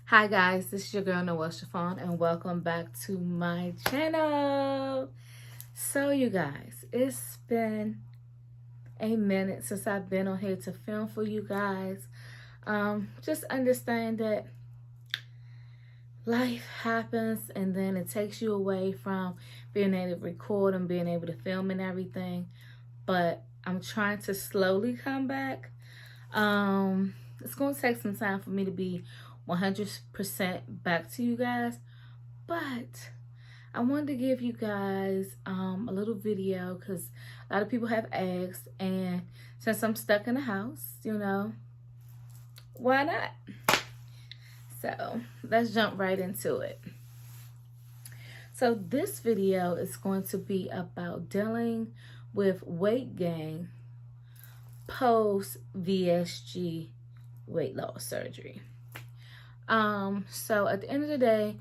Hi guys, this is your girl Noe'l and welcome back to my channel. So you guys, it's been a minute since I've been on here to film for you guys. Just understand that life happens and then it takes you away from being able to record and being able to film and everything. But I'm trying to slowly come back. It's going to take some time for me to be 100% back to you guys, but I wanted to give you guys a little video because a lot of people have asked, and since I'm stuck in the house, why not? So let's jump right into it. So this video is going to be about dealing with weight gain post VSG weight loss surgery. So at the end of the day,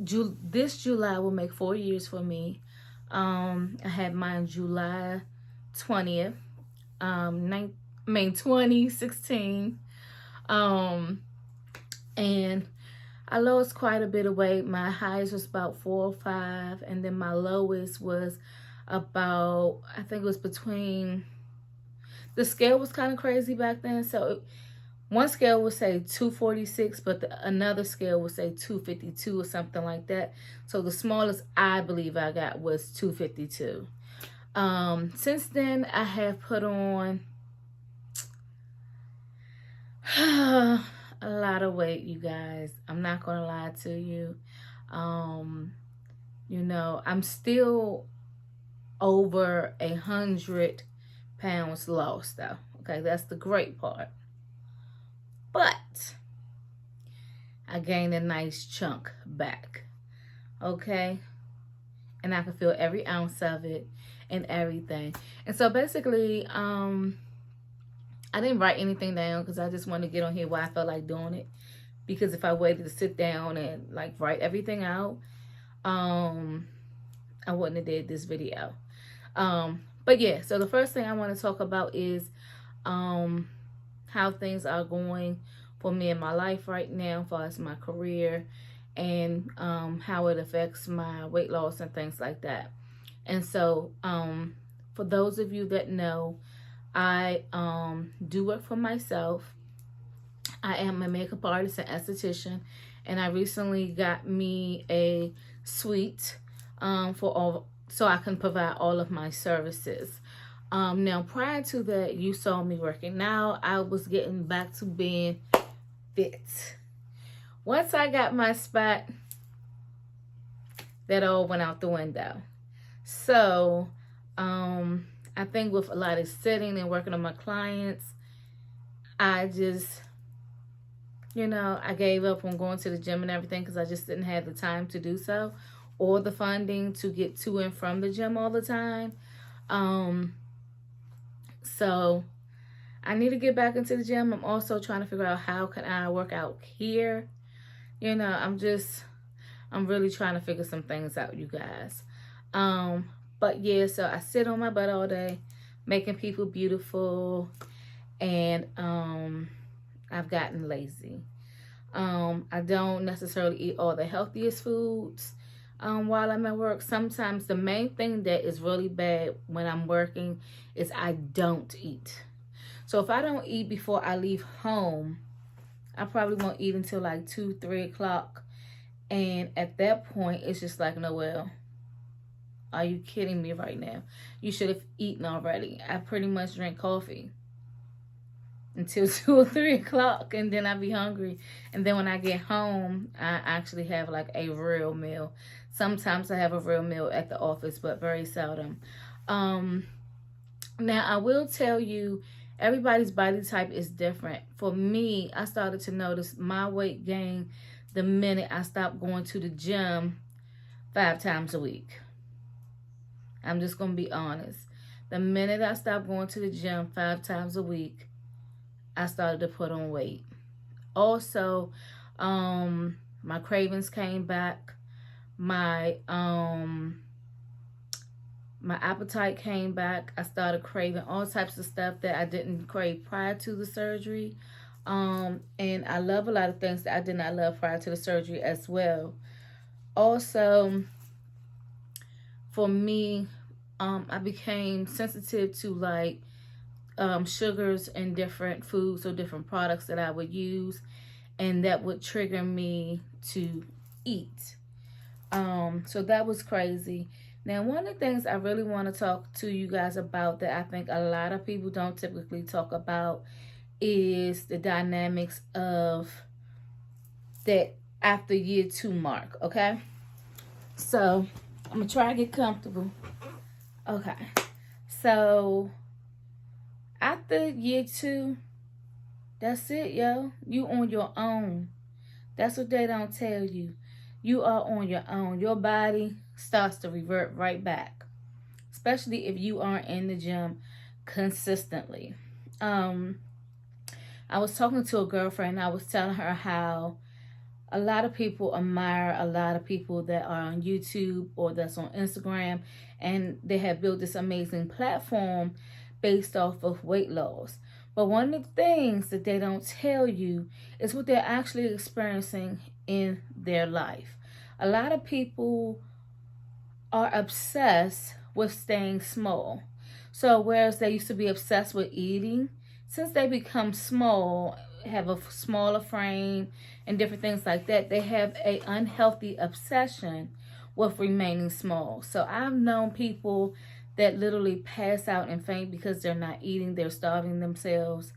this July will make 4 years for me. I had mine July 20th, 2016. And I lost quite a bit of weight. My highest was about 4 or 5, and then my lowest was about, I think it was between, the scale was kind of crazy back then, so one scale would say 246, but another scale would say 252 or something like that. So the smallest I believe I got was 252. Since then, I have put on a lot of weight, you guys. I'm not going to lie to you. I'm still over 100 pounds lost, though. Okay, that's the great part. But I gained a nice chunk back, okay? And I can feel every ounce of it and everything. And so basically, I didn't write anything down because I just wanted to get on here while I felt like doing it. Because if I waited to sit down and like write everything out, I wouldn't have did this video. But yeah, so the first thing I want to talk about is how things are going for me in my life right now, as far as my career, and how it affects my weight loss and things like that. And so for those of you that know, I do work for myself. I am a makeup artist and esthetician, and I recently got me a suite so I can provide all of my services. Now, prior to that, you saw me working. Now, I was getting back to being fit. Once I got my spot, that all went out the window. So, I think with a lot of sitting and working on my clients, I just, I gave up on going to the gym and everything because I just didn't have the time to do so, or the funding to get to and from the gym all the time. So I need to get back into the gym. I'm also trying to figure out how can I work out here. I'm really trying to figure some things out, you guys. But yeah, so I sit on my butt all day, making people beautiful, and I've gotten lazy. I don't necessarily eat all the healthiest foods while I'm at work. Sometimes the main thing that is really bad when I'm working is I don't eat. So if I don't eat before I leave home, I probably won't eat until like 2, 3 o'clock. And at that point, it's just like, Noel, are you kidding me right now? You should have eaten already. I pretty much drink coffee until 2 or 3 o'clock, and then I be hungry. And then when I get home, I actually have like a real meal. Sometimes I have a real meal at the office, but very seldom. Now, I will tell you, everybody's body type is different. For me, I started to notice my weight gain the minute I stopped going to the gym 5 times a week. I'm just going to be honest. The minute I stopped going to the gym 5 times a week, I started to put on weight. Also, my cravings came back. My appetite came back. I started craving all types of stuff that I didn't crave prior to the surgery. And I love a lot of things that I did not love prior to the surgery as well. Also, for me, I became sensitive to like sugars in different foods or different products that I would use, and that would trigger me to eat. So that was crazy. Now, one of the things I really want to talk to you guys about that I think a lot of people don't typically talk about is the dynamics of that after year 2 mark, okay? So, I'm going to try to get comfortable. Okay. So, after year 2, that's it, yo. You on your own. That's what they don't tell you. You are on your own. Your body starts to revert right back, especially if you aren't in the gym consistently. I was talking to a girlfriend, and I was telling her how a lot of people admire a lot of people that are on YouTube or that's on Instagram, and they have built this amazing platform based off of weight loss. But one of the things that they don't tell you is what they're actually experiencing in their life. A lot of people are obsessed with staying small. So whereas they used to be obsessed with eating, since they become small, have a smaller frame and different things like that, they have an unhealthy obsession with remaining small. So I've known people that literally pass out and faint because they're not eating, they're starving themselves,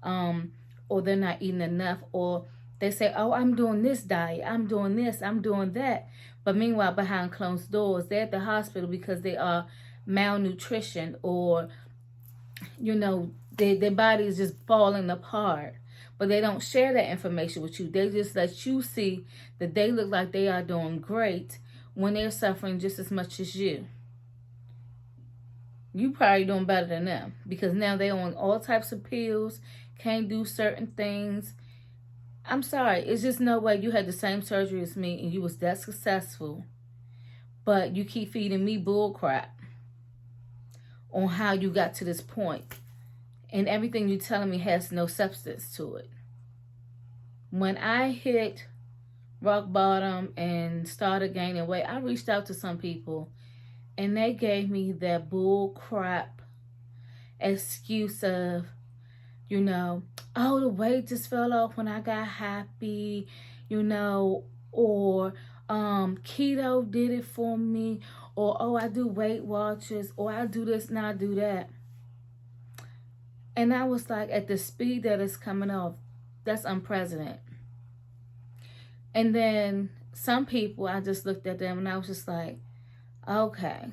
or they're not eating enough, or they say, oh, I'm doing this diet, I'm doing this, I'm doing that. But meanwhile, behind closed doors, they're at the hospital because they are malnutrition, or, you know, their body is just falling apart. But they don't share that information with you. They just let you see that they look like they are doing great when they're suffering just as much as you. You probably doing better than them because now they're on all types of pills, can't do certain things. I'm sorry, it's just no way you had the same surgery as me and you was that successful, but you keep feeding me bull crap on how you got to this point. And everything you're telling me has no substance to it. When I hit rock bottom and started gaining weight, I reached out to some people and they gave me that bull crap excuse of, you know, oh, the weight just fell off when I got happy, you know, or keto did it for me, or oh, I do Weight Watchers, or I do this and I do that. And I was like, at the speed that it's coming off, that's unprecedented. And then some people, I just looked at them and I was just like, okay.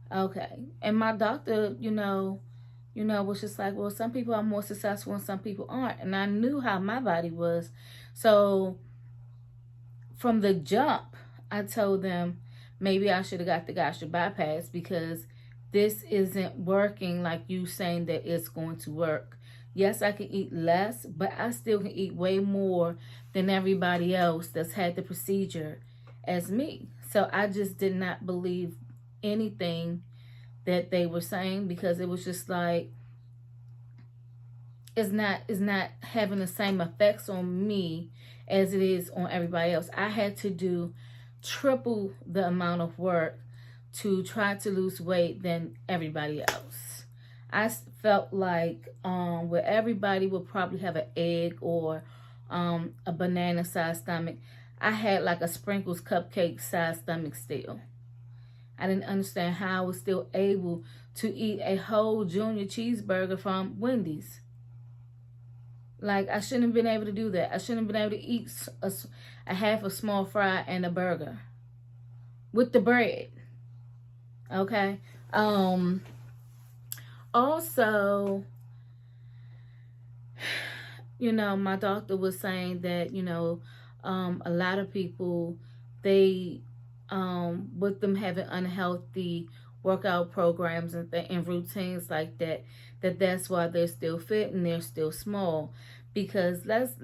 And my doctor, you know, was just like, well, some people are more successful and some people aren't. And I knew how my body was. So from the jump, I told them maybe I should have got the gastric bypass because this isn't working like you saying that it's going to work. Yes, I can eat less, but I still can eat way more than everybody else that's had the procedure as me. So I just did not believe anything that they were saying because it was just like, it's not having the same effects on me as it is on everybody else. I had to do triple the amount of work to try to lose weight than everybody else. I felt like where everybody would probably have an egg or a banana-sized stomach, I had like a sprinkles cupcake-sized stomach still. I didn't understand how I was still able to eat a whole junior cheeseburger from Wendy's. Like, I shouldn't have been able to do that. I shouldn't have been able to eat a half a small fry and a burger with the bread. Okay. Also, you know, my doctor was saying that, you know, a lot of people, they, with them having unhealthy workout programs and routines like that, that's why they're still fit and they're still small. Because let's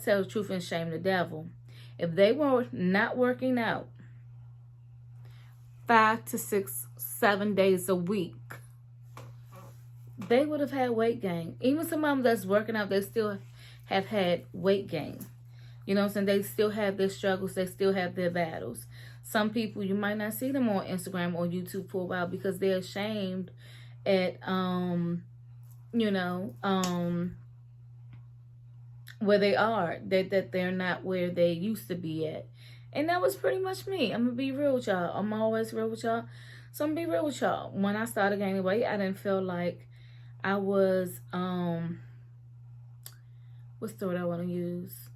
tell the truth and shame the devil. If they were not working out 5 to 6, 7 days a week, they would have had weight gain. Even some of them that's working out, they still have had weight gain. You know what I'm saying? They still have their struggles. They still have their battles. Some people, you might not see them on Instagram or YouTube for a while because they're ashamed at, where they are. That they're not where they used to be at. And that was pretty much me. I'm going to be real with y'all. I'm always real with y'all. So I'm going to be real with y'all. When I started gaining weight, I didn't feel like I was, what's the word I want to use?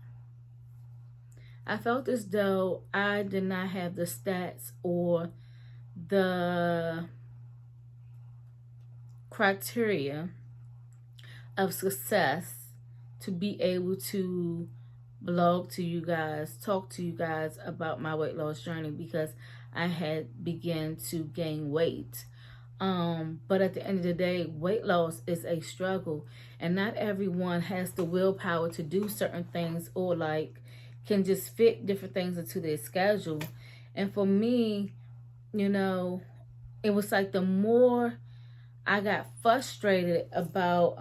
I felt as though I did not have the stats or the criteria of success to be able to blog to you guys, talk to you guys about my weight loss journey, because I had begun to gain weight. But at the end of the day, weight loss is a struggle, and not everyone has the willpower to do certain things, or like can just fit different things into their schedule. And for me, it was like the more I got frustrated about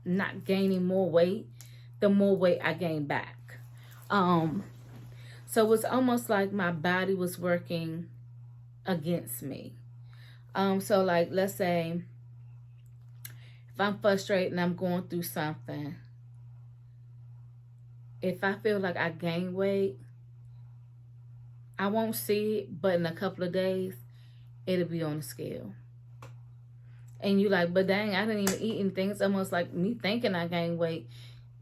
not gaining more weight, the more weight I gained back. So it was almost like my body was working against me. So like, let's say if I'm frustrated and I'm going through something, if I feel like I gain weight, I won't see it, but in a couple of days, it'll be on the scale. And you like, but dang, I didn't even eat anything. It's almost like me thinking I gained weight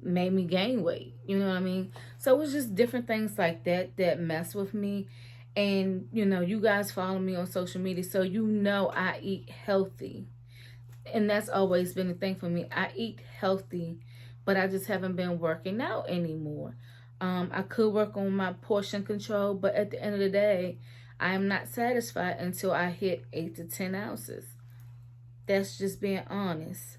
made me gain weight. You know what I mean? So it was just different things like that that mess with me. And, you guys follow me on social media, so I eat healthy. And that's always been the thing for me. I eat healthy, but I just haven't been working out anymore. I could work on my portion control, but at the end of the day, I am not satisfied until I hit 8 to 10 ounces. That's just being honest.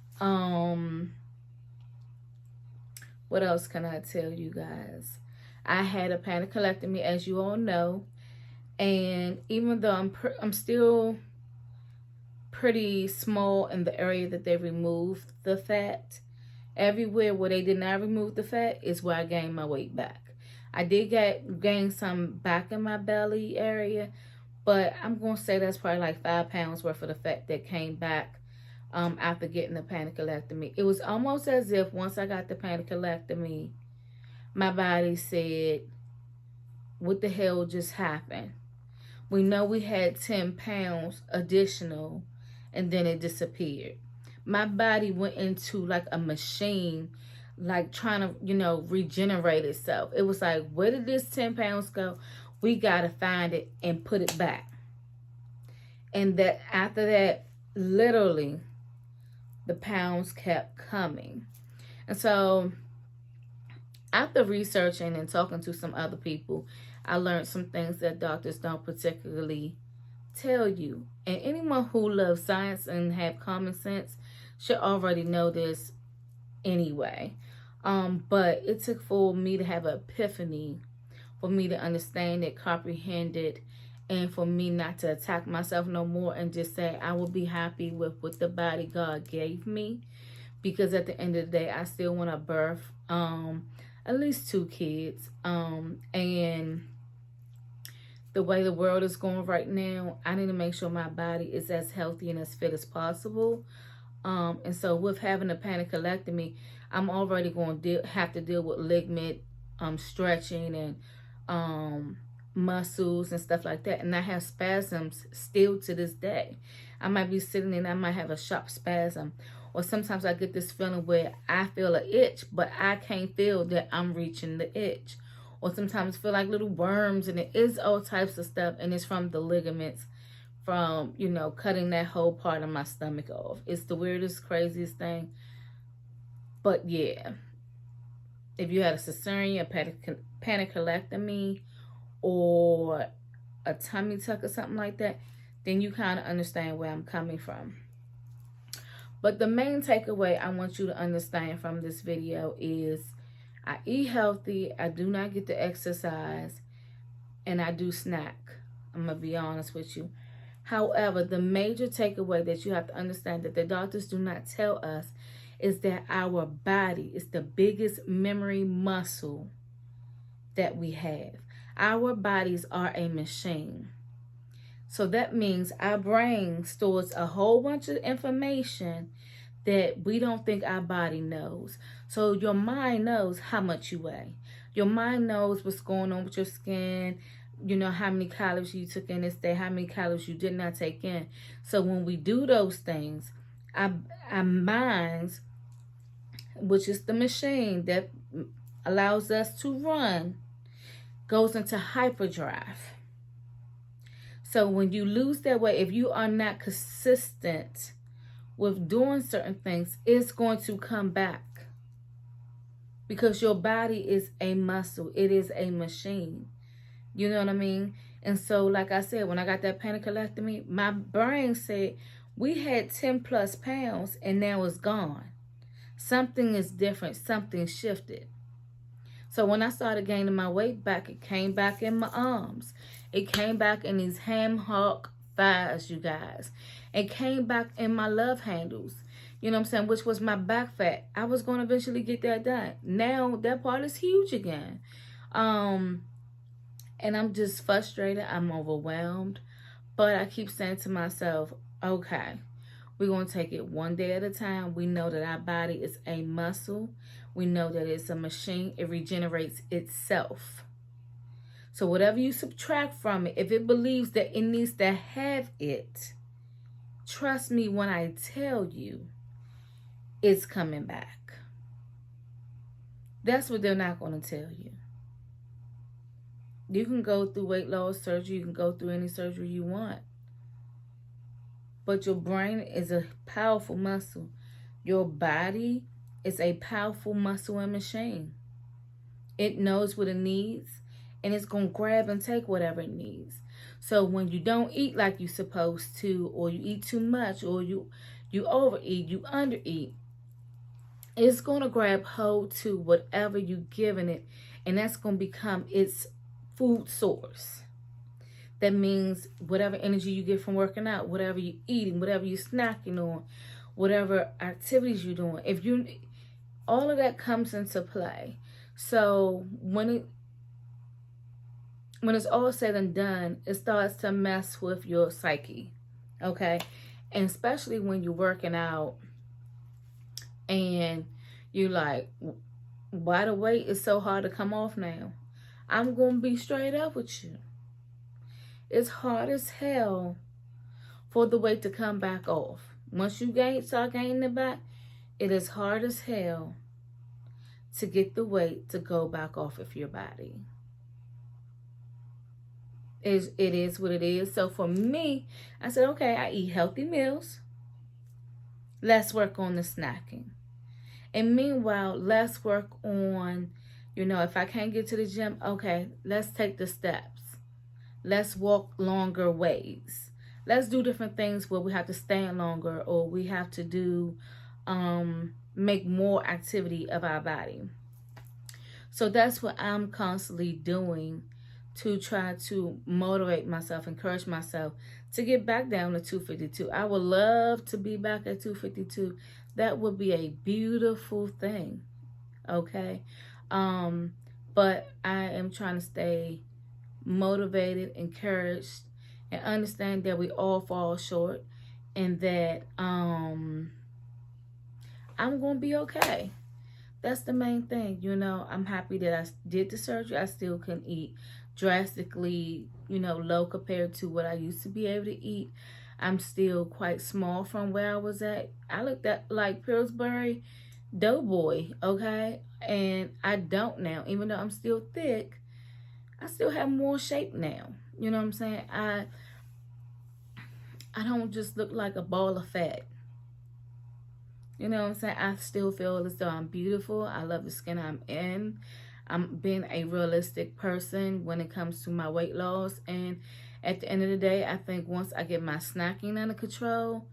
What else can I tell you guys? I had a panicolectomy, as you all know. And even though I'm still pretty small in the area that they removed the fat, everywhere where they did not remove the fat is where I gained my weight back. I did gain some back in my belly area, but I'm going to say that's probably like 5 pounds worth of the fat that came back after getting the panicolectomy. It was almost as if once I got the panicolectomy, my body said, what the hell just happened? We know we had 10 pounds additional, and then it disappeared. My body went into like a machine, like trying to, regenerate itself. It was like, where did this 10 pounds go? We got to find it and put it back. And that after that, literally, the pounds kept coming. And so after researching and talking to some other people, I learned some things that doctors don't particularly tell you. And anyone who loves science and have common sense should already know this anyway. But it took for me to have an epiphany, for me to understand it, comprehend it, and for me not to attack myself no more and just say I will be happy with what the body God gave me. Because at the end of the day, I still want to birth at least 2 kids. And the way the world is going right now, I need to make sure my body is as healthy and as fit as possible. And so with having a panicolectomy, I'm already going to have to deal with ligament stretching and muscles and stuff like that. And I have spasms still to this day. I might be sitting and I might have a sharp spasm. Or sometimes I get this feeling where I feel an itch, but I can't feel that I'm reaching the itch. Or sometimes feel like little worms, and it is all types of stuff. And it's from the ligaments from, cutting that whole part of my stomach off. It's the weirdest, craziest thing. But yeah, if you had a cesarean, a panicolectomy, or a tummy tuck or something like that, then you kind of understand where I'm coming from. But the main takeaway I want you to understand from this video is I eat healthy, I do not get to exercise, and I do snack. I'm going to be honest with you. However, the major takeaway that you have to understand that the doctors do not tell us is that our body is the biggest memory muscle that we have. Our bodies are a machine. So that means our brain stores a whole bunch of information that we don't think our body knows. So your mind knows how much you weigh. Your mind knows what's going on with your skin, you know, how many calories you took in this day, how many calories you did not take in. So when we do those things, our minds, which is the machine that allows us to run, goes into hyperdrive. So when you lose that weight, if you are not consistent with doing certain things, it's going to come back. Because your body is a muscle. It is a machine. You know what I mean? And so, like I said, when I got that pancrealectomy, my brain said, we had 10 plus pounds and now it's gone. Something is different. Something shifted. So when I started gaining my weight back, it came back in my arms. It came back in these ham hock thighs, you guys. It came back in my love handles. You know what I'm saying? Which was my back fat. I was going to eventually get that done. Now that part is huge again. And I'm just frustrated. I'm overwhelmed. But I keep saying to myself, okay, we're going to take it one day at a time. We know that our body is a muscle. We know that it's a machine. It regenerates itself. So whatever you subtract from it, if it believes that it needs to have it, trust me when I tell you, it's coming back. That's what they're not going to tell you. You can go through weight loss surgery. You can go through any surgery you want. But your brain is a powerful muscle. Your body is a powerful muscle and machine. It knows what it needs, and it's going to grab and take whatever it needs. So when you don't eat like you're supposed to, or you eat too much, or you overeat, you undereat, it's going to grab hold to whatever you're giving it, and that's going to become its food source. That means whatever energy you get from working out, whatever you're eating, whatever you're snacking on, whatever activities you're doing, all of that comes into play. So when it's all said and done, it starts to mess with your psyche, okay? And especially when you're working out and you're like, why the weight is so hard to come off now? I'm going to be straight up with you. It's hard as hell for the weight to come back off. Once you start gaining it back, it is hard as hell to get the weight to go back off of your body. It is what it is. So for me, I said, okay, I eat healthy meals. Let's work on the snacking. And meanwhile, let's work on, if I can't get to the gym, okay, let's take the steps. Let's walk longer ways. Let's do different things where we have to stand longer, or we have to do, make more activity of our body. So that's what I'm constantly doing to try to motivate myself, encourage myself to get back down to 252. I would love to be back at 252. That would be a beautiful thing, okay? But I am trying to stay motivated, encouraged, and understand that we all fall short, and that I'm going to be okay. That's the main thing. I'm happy that I did the surgery. I still can eat drastically, low compared to what I used to be able to eat. I'm still quite small from where I was at. I looked at like Pillsbury Doughboy, okay? And I don't now. Even though I'm still thick, I still have more shape now. You know what I'm saying? I don't just look like a ball of fat. You know what I'm saying? I still feel as though I'm beautiful. I love the skin I'm in. I'm being a realistic person when it comes to my weight loss. And at the end of the day, I think once I get my snacking under control,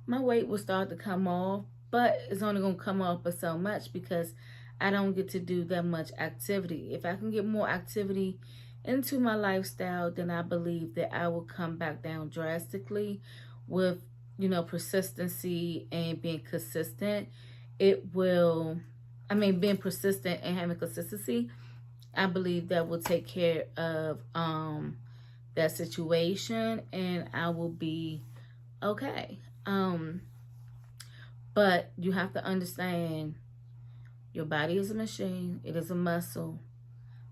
my weight will start to come off. But it's only going to come off by so much because I don't get to do that much activity. If I can get more activity into my lifestyle, then I believe that I will come back down drastically with, persistency and being consistent. it will, I mean, being persistent and having consistency, I believe that will take care of that situation, and I will be okay. But you have to understand, your body is a machine. It is a muscle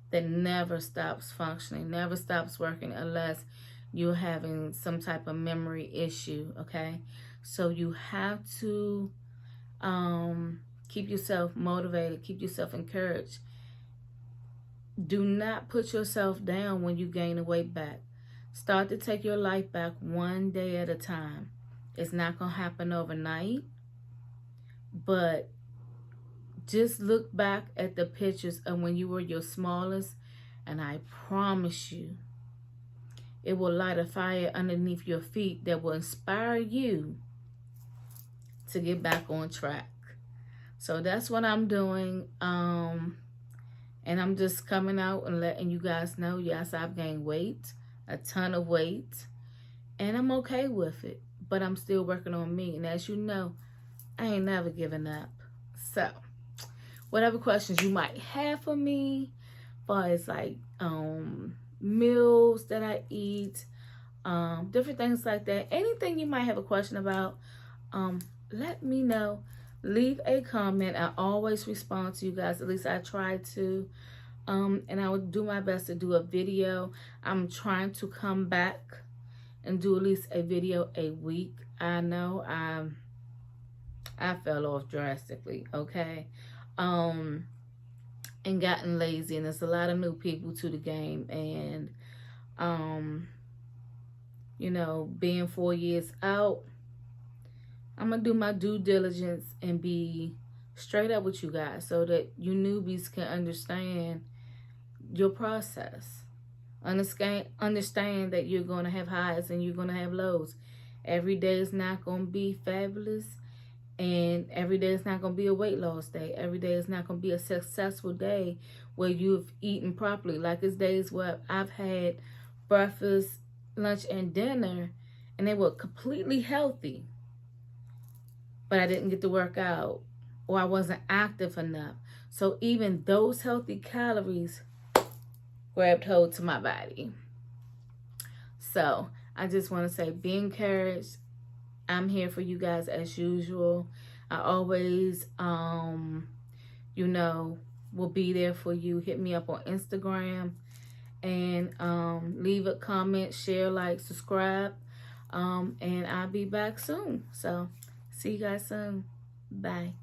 that never stops functioning, never stops working unless you're having some type of memory issue, okay? So you have to keep yourself motivated, keep yourself encouraged. Do not put yourself down when you gain the weight back. Start to take your life back one day at a time. It's not going to happen overnight, but just look back at the pictures of when you were your smallest, and I promise you, it will light a fire underneath your feet that will inspire you to get back on track. So that's what I'm doing. And I'm just coming out and letting you guys know, yes, I've gained weight, a ton of weight, and I'm okay with it. But I'm still working on me. And as you know, I ain't never giving up. So whatever questions you might have for me, as far as like meals that I eat, different things like that, anything you might have a question about, let me know. Leave a comment. I always respond to you guys. At least I try to. And I will do my best to do a video. I'm trying to come back and do at least a video a week. I know I fell off drastically, okay? And gotten lazy, and there's a lot of new people to the game, and you know, being 4 years out, I'm gonna do my due diligence and be straight up with you guys so that you newbies can understand your process. Understand that you're gonna have highs and you're gonna have lows. Every day is not gonna be fabulous, and every day is not going to be a weight loss day. Every day is not going to be a successful day where you've eaten properly. Like, it's days where I've had breakfast, lunch, and dinner, and they were completely healthy, but I didn't get to work out, or I wasn't active enough. So even those healthy calories grabbed hold to my body. So I just want to say, be encouraged. I'm here for you guys as usual. I always, you know, will be there for you. Hit me up on Instagram, and leave a comment, share, like, subscribe, and I'll be back soon. So see you guys soon. Bye.